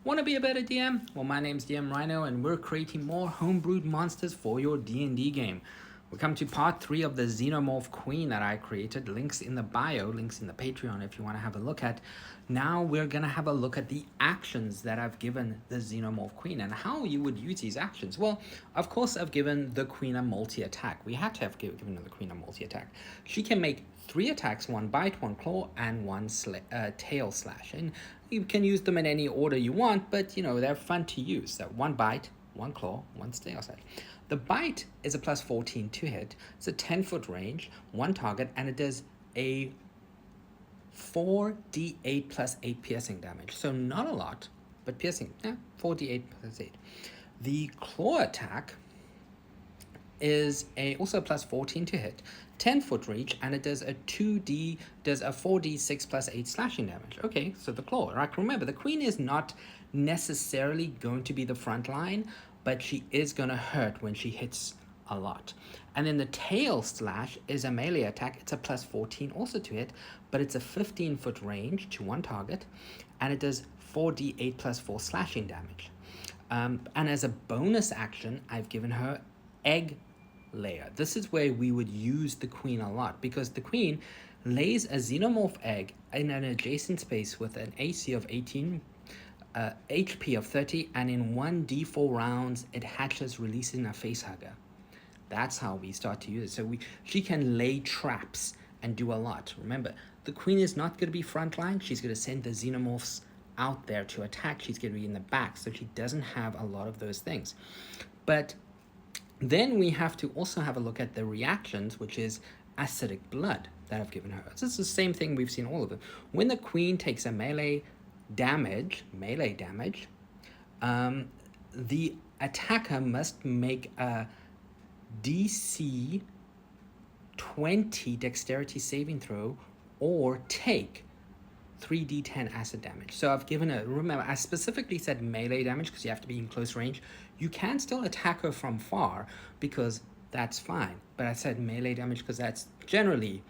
Want to be a better DM? Well, my name's DM Rhino, and we're creating more homebrewed monsters for your D&D game. We come to part 3 of the Xenomorph Queen that I created. Links in the bio, links in the Patreon if you want to have a look at. Now we're going to have a look at the actions that I've given the Xenomorph Queen and how you would use these actions. Well, of course, I've given the Queen a multi-attack. We had to have given the Queen a multi-attack. She can make 3 attacks, 1 bite, 1 claw, and 1 tail slash. And you can use them in any order you want, but, you know, they're fun to use. So 1 bite, 1 claw, 1 tail slash. The bite is a plus 14 to hit. It's a 10-foot range, 1 target, and it does a 4d8 plus 8 piercing damage. So not a lot, but piercing, 4d8 plus 8. The claw attack is also a plus 14 to hit, 10-foot reach, and it does a 4d6 plus 8 slashing damage. Okay, so the claw, right? Remember, the queen is not necessarily going to be the front line, but she is going to hurt when she hits a lot. And then the tail slash is a melee attack. It's a plus 14 also to hit, but it's a 15-foot range to 1 target, and it does 4d8 plus 4 slashing damage. And as a bonus action, I've given her egg layer. This is where we would use the queen a lot, because the queen lays a xenomorph egg in an adjacent space with an AC of 18, HP of 30, and in 1d4 rounds it hatches, releasing a facehugger. That's how we start to use it. So she can lay traps and do a lot. Remember, the queen is not going to be frontline. She's going to send the xenomorphs out there to attack. She's going to be in the back, so she doesn't have a lot of those things. But then we have to also have a look at the reactions, which is acidic blood that I've given her. So it's the same thing we've seen all of them. When the queen takes a melee damage, the attacker must make a DC 20 dexterity saving throw or take 3d10 acid damage. So I've given her, remember, I specifically said melee damage because you have to be in close range. You can still attack her from far because that's fine, but I said melee damage because that's generally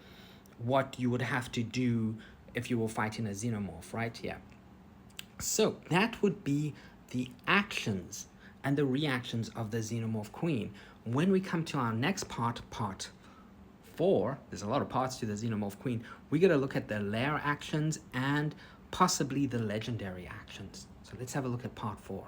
what you would have to do if you were fighting a xenomorph, right? Yeah. So that would be the actions and the reactions of the Xenomorph Queen. When we come to our next part 4, there's a lot of parts to the Xenomorph Queen, we got to look at the lair actions and possibly the legendary actions. So let's have a look at part 4.